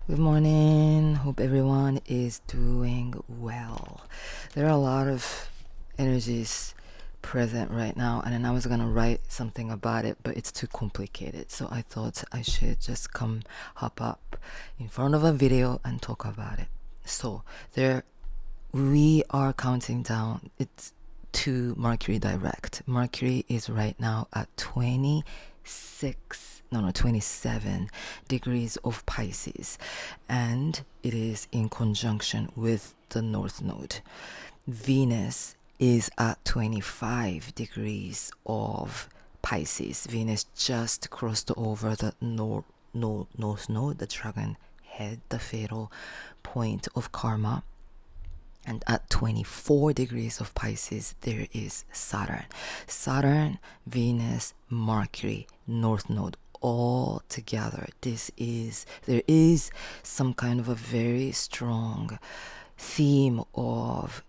Good morning. Hope everyone is doing well. There are a lot of energies present right now, and then I was gonna write something about it, but it's too complicated. So I thought I should just come hop up in front of a video and talk about it. So there we are counting down. It's to Mercury direct. Mercury is right now at 27 degrees of Pisces, and it is in conjunction with the North Node. Venus is at 25 degrees of Pisces. Venus just crossed over the North Node, the dragon head, the fatal point of karma. And at 24 degrees of Pisces, there is Saturn. Saturn, Venus, Mercury, North Node, all together. There is some kind of a very strong theme of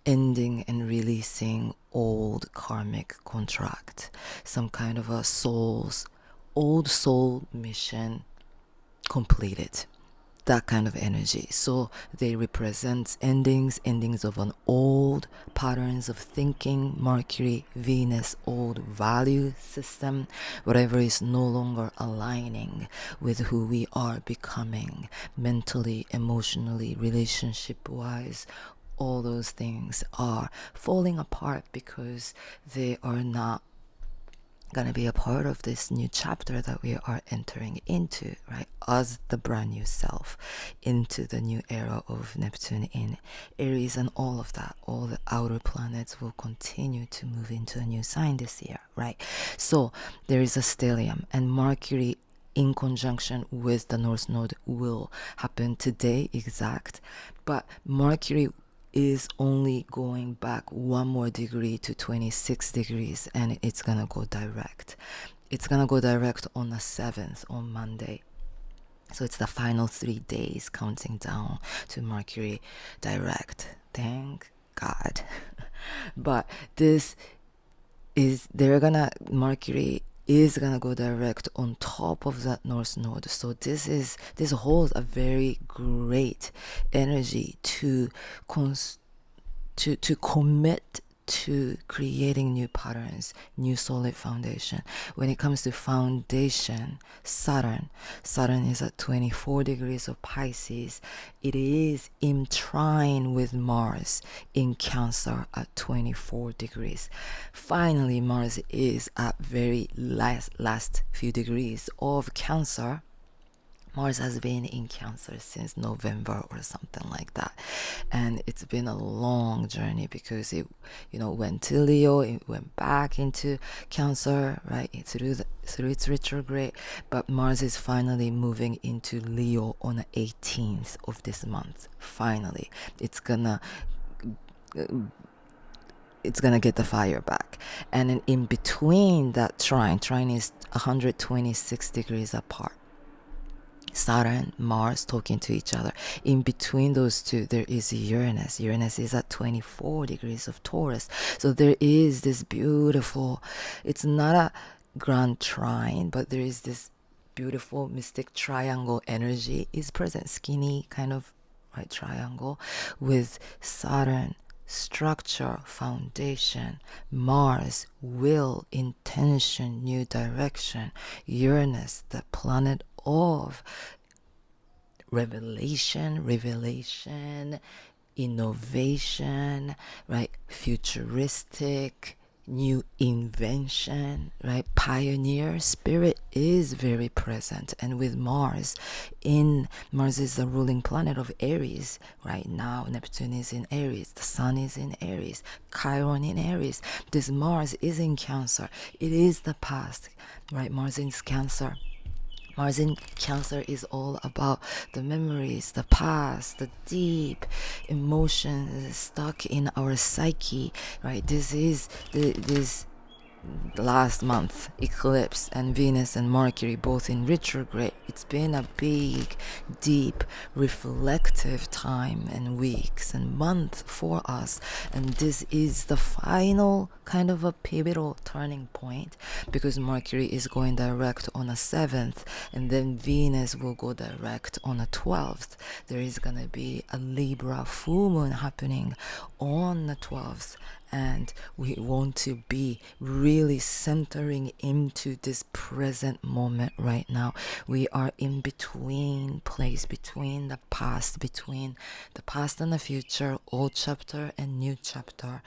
ending and releasing old karmic contract. Some kind of a old soul mission completed, that kind of energy. So they represent endings of an old patterns of thinking. Mercury, Venus, old value system, whatever is no longer aligning with who we are becoming mentally, emotionally, relationship wise. All those things are falling apart because they are not going to be a part of this new chapter that we are entering into, right? As the brand new self, into the new era of Neptune in Aries, and all of that. All the outer planets will continue to move into a new sign this year, right? So there is a stellium, and Mercury in conjunction with the North Node will happen today exact, but Mercury is only going back one more degree to 26 degrees, and it's gonna go direct. It's gonna go direct on the 7th, on Monday. So it's the final 3 days counting down to Mercury direct. Thank God. But Mercury is gonna go direct on top of that North Node. So this holds a very great energy to commit to creating new patterns, new solid foundation. When it comes to foundation, Saturn is at 24 degrees of Pisces. It is in trine with Mars in Cancer at 24 degrees. Finally, Mars is at very last few degrees of Cancer. Mars has been in Cancer since November or something like that, and it's been a long journey because it, went to Leo, it went back into Cancer, right, through its retrograde. But Mars is finally moving into Leo on the 18th of this month. Finally, it's gonna get the fire back. And then in between that trine is 126 degrees apart. Saturn, Mars talking to each other. In between those two, there is Uranus. Uranus is at 24 degrees of Taurus. So there is this beautiful, it's not a grand trine, but there is this beautiful mystic triangle energy is present. Skinny kind of, right, triangle with Saturn, structure, foundation, Mars, will, intention, new direction, Uranus, the planet of revelation, innovation, right? Futuristic, new invention, right? Pioneer spirit is very present. And with Mars is the ruling planet of Aries right now. Neptune is in Aries, the Sun is in Aries, Chiron in Aries. This Mars is in Cancer. It is the past, right? Mars in Cancer is all about the memories, the past, the deep emotions stuck in our psyche, right? This is this last month eclipse and Venus and Mercury both in retrograde. It's been a big, deep, reflective time and weeks and month for us, and this is the final kind of a pivotal turning point, because Mercury is going direct on the 7th, and then Venus will go direct on the 12th. There is gonna be a Libra full moon happening on the 12th, and we want to be really centering into this present moment right now. We are in between place, between the past and the future, old chapter and new chapter.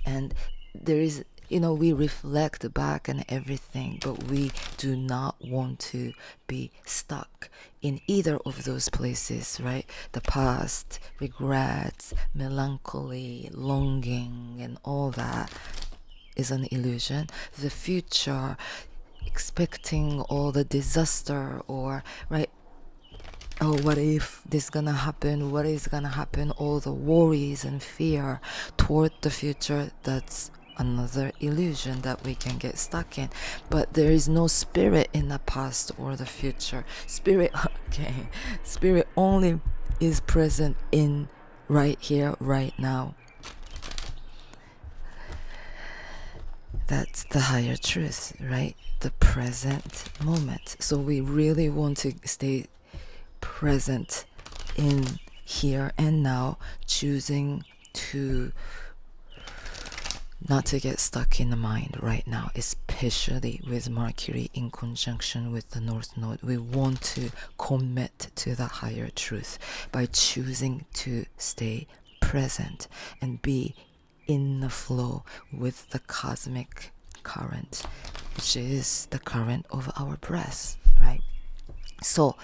And there is, we reflect back and everything, but we do not want to be stuck in either of those places, right? The past, regrets, melancholy, longing, and all that is an illusion. The future, expecting all the disaster, or, right? Oh, what if this gonna happen? What is gonna happen? All the worries and fear toward the future, that's another illusion that we can get stuck in. But there is no spirit in the past or the future. Spirit only is present in right here, right now. That's the higher truth, right? The present moment. So we really want to stay present in here and now, choosing to not to get stuck in the mind right now, especially with Mercury in conjunction with the North Node. We want to commit to the higher truth by choosing to stay present and be in the flow with the cosmic current, which is the current of our breath, right? So,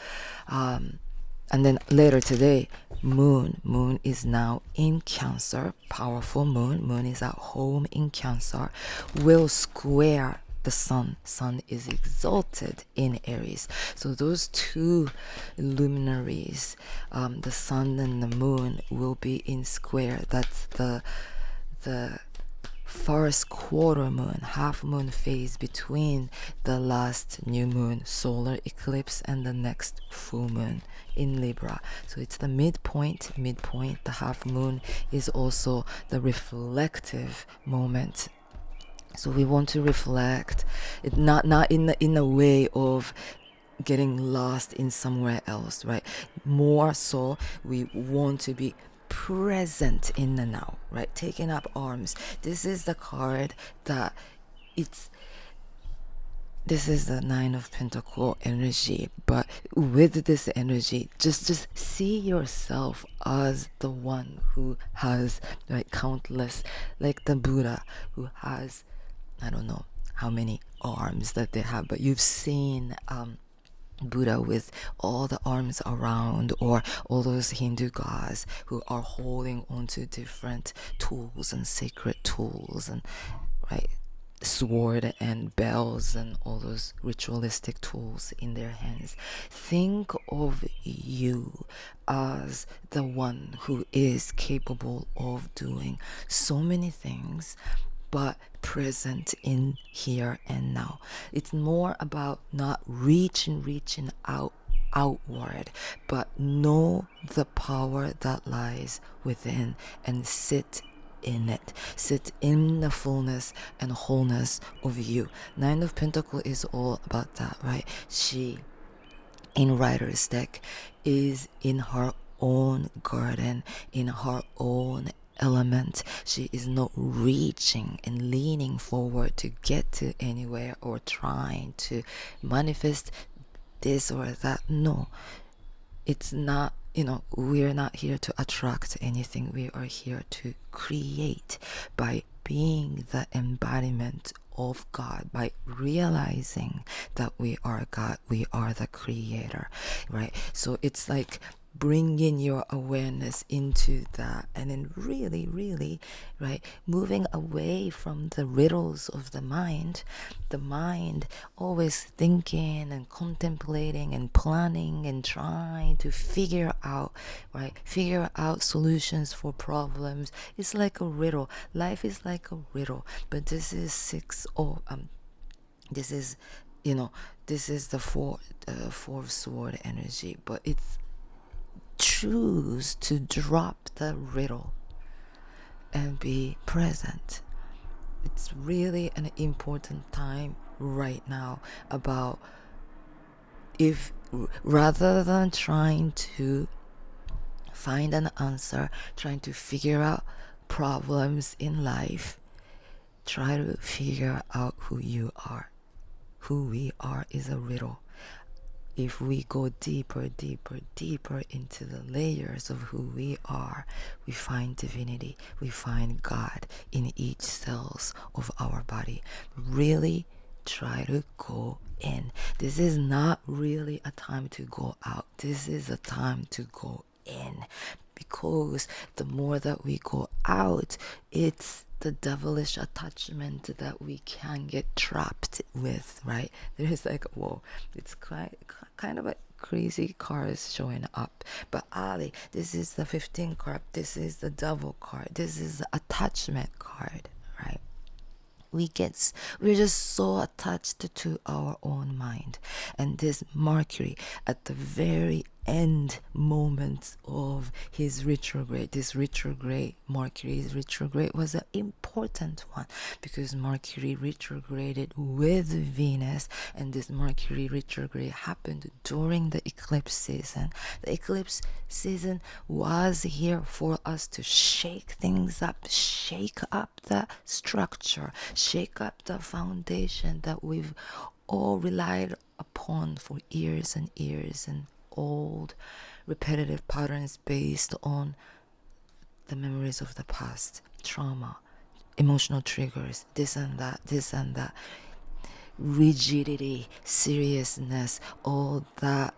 and then later today, moon is now in Cancer, powerful moon is at home in Cancer, will square the sun is exalted in Aries. So those two luminaries, the sun and the moon, will be in square. That's the first quarter moon, half moon phase between the last new moon solar eclipse and the next full moon in Libra. So it's the midpoint. The half moon is also the reflective moment. So we want to reflect, it not in the way of getting lost in somewhere else, right? More so, we want to be present in the now, right? Taking up arms. This is the card that this is the 9 of Pentacle energy, but with this energy, just see yourself as the one who has, like, countless, like the Buddha who has, I don't know how many arms that they have, but you've seen Buddha with all the arms around, or all those Hindu gods who are holding onto different tools and sacred tools, and right, sword and bells and all those ritualistic tools in their hands. Think of you as the one who is capable of doing so many things, but present in here and now. It's more about not reaching outward, but know the power that lies within and sit in it. Sit in the fullness and wholeness of you. 9 of Pentacles is all about that, right? She, in Rider's deck, is in her own garden, in her own element. She is not reaching and leaning forward to get to anywhere or trying to manifest this or that. No, it's not. We're not here to attract anything. We are here to create by being the embodiment of God, by realizing that we are God, we are the creator, right? So it's like bringing your awareness into that, and then really, right, moving away from the riddles of the mind always thinking and contemplating and planning and trying to figure out solutions for problems. It's like a riddle. Life is like a riddle. But this is this is this is the fourth sword energy. But it's choose to drop the riddle and be present. It's really an important time right now, about if rather than trying to find an answer, trying to figure out problems in life, try to figure out who you are. Who we are is a riddle. If we go deeper into the layers of who we are, we find divinity, we find God in each cells of our body. Really try to go in. This is not really a time to go out. This is a time to go in, because the more that we go out, it's the devilish attachment that we can get trapped with, right? There's like, whoa, it's kind of a crazy cards showing up. But Ali, this is the 15 card, this is the devil card, this is the attachment card, right? We're just so attached to our own mind. And this Mercury at the very end moments of his retrograde, Mercury's retrograde was an important one, because Mercury retrograded with Venus, and this Mercury retrograde happened during the eclipse season. The eclipse season was here for us to shake things up, shake up the structure, shake up the foundation that we've all relied upon for years and years, and old repetitive patterns based on the memories of the past, trauma, emotional triggers, this and that, rigidity, seriousness, all that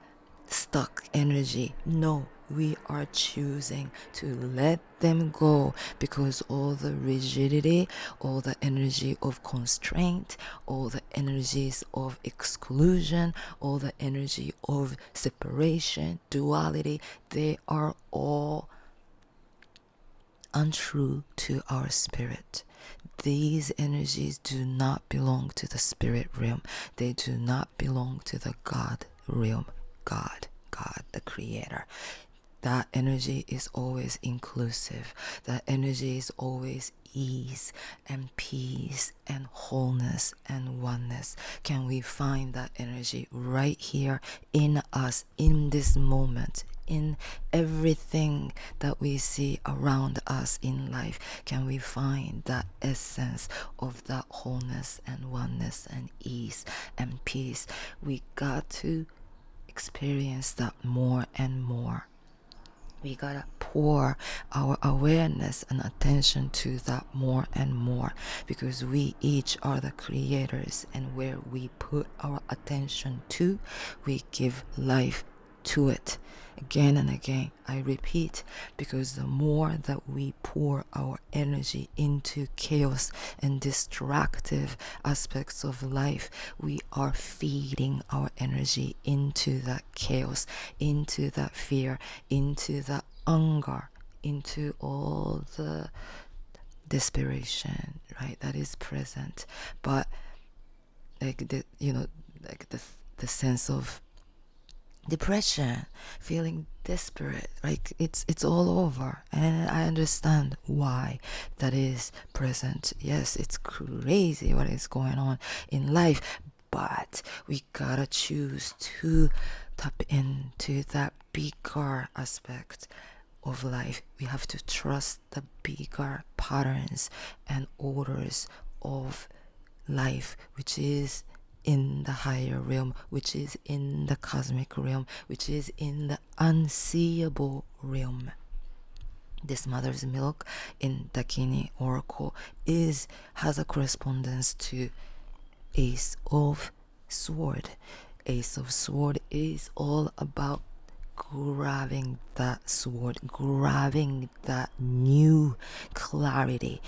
stuck energy. No, we are choosing to let them go, because all the rigidity, all the energy of constraint, all the energies of exclusion, all the energy of separation, duality, they are all untrue to our spirit. These energies do not belong to the spirit realm. They do not belong to the God realm. God, the creator. That energy is always inclusive. That energy is always ease and peace and wholeness and oneness. Can we find that energy right here in us, in this moment, in everything that we see around us in life? Can we find that essence of that wholeness and oneness and ease and peace? We got to experience that more and more. We gotta pour our awareness and attention to that more and more, because we each are the creators, and where we put our attention to, we give life to it. Again and again, I repeat, because the more that we pour our energy into chaos and destructive aspects of life, we are feeding our energy into that chaos, into that fear, into that anger, into all the desperation, right, that is present. But like the sense of depression, feeling desperate, like it's all over, and I understand why that is present. Yes, it's crazy what is going on in life, but we gotta choose to tap into that bigger aspect of life. We have to trust the bigger patterns and orders of life, which is in the higher realm, which is in the cosmic realm, which is in the unseeable realm. This mother's milk in Dakini Oracle has a correspondence to Ace of Sword. Ace of Sword is all about grabbing that sword, grabbing that new clarity.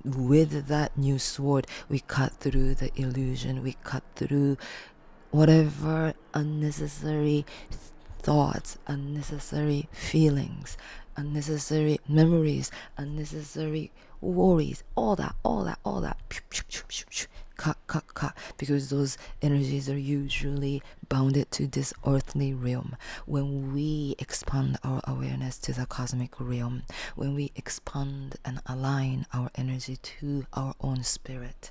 With that new sword, we cut through the illusion, we cut through whatever unnecessary thoughts, unnecessary feelings, unnecessary memories, unnecessary worries, all that. Cut, because those energies are usually bounded to this earthly realm. When we expand our awareness to the cosmic realm, when we expand and align our energy to our own spirit,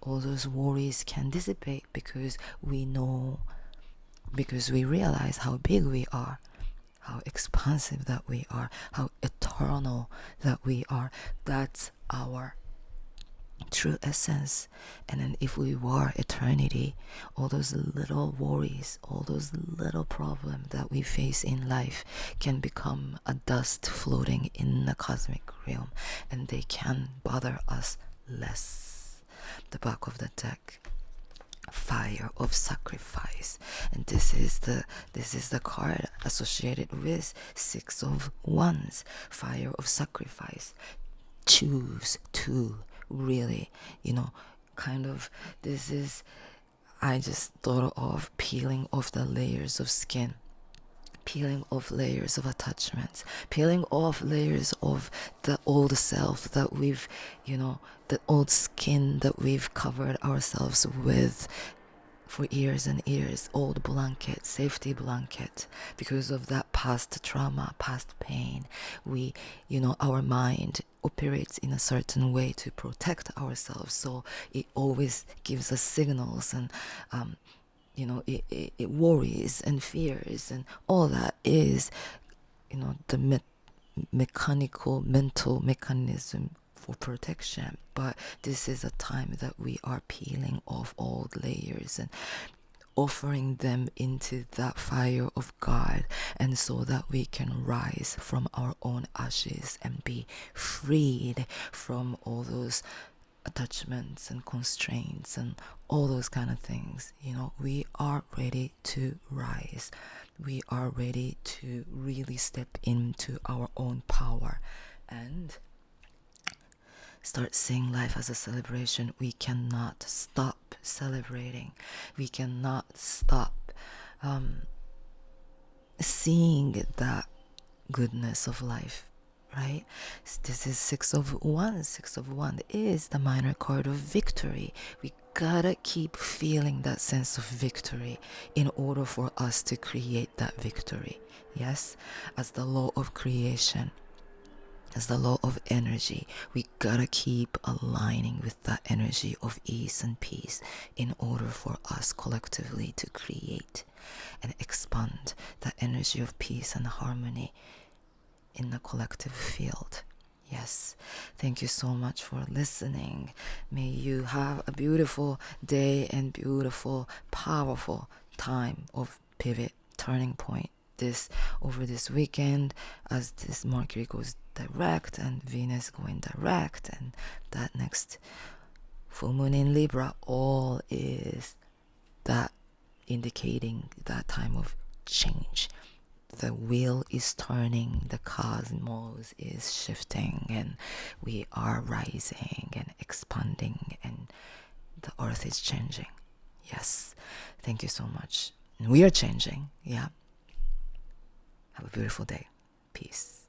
all those worries can dissipate, because we realize how big we are, how expansive that we are, how eternal that we are. That's our true essence. And then if we were eternity, all those little worries, all those little problems that we face in life can become a dust floating in the cosmic realm, and they can bother us less. The back of the deck, fire of sacrifice, and this is the card associated with Six of Wands. Fire of sacrifice. Choose to really, kind of, this is, I just thought of peeling off the layers of skin, peeling off layers of attachments, peeling off layers of the old self that we've, the old skin that we've covered ourselves with for years and years. Old blanket, safety blanket, because of that past trauma, past pain. We, our mind operates in a certain way to protect ourselves, so it always gives us signals, and it worries and fears, and all that is, the mechanical mental mechanism for protection. But this is a time that we are peeling off old layers and offering them into that fire of God, and so that we can rise from our own ashes and be freed from all those attachments and constraints and all those kind of things. We are ready to rise. We are ready to really step into our own power and start seeing life as a celebration. We cannot stop celebrating. We cannot stop seeing that goodness of life, right? This is Six of Wands. Six of Wands is the minor card of victory. We gotta keep feeling that sense of victory in order for us to create that victory. Yes, as the law of creation, as the law of energy, we gotta keep aligning with that energy of ease and peace in order for us collectively to create and expand that energy of peace and harmony in the collective field. Yes, thank you so much for listening. May you have a beautiful day and beautiful, powerful time of pivot, turning point over this weekend, as this Mercury goes direct and Venus going direct, and that next full moon in Libra, all is that indicating that time of change. The wheel is turning, the cosmos is shifting, and we are rising and expanding, and the earth is changing. Yes, thank you so much. We are changing. Yeah. Have a beautiful day. Peace.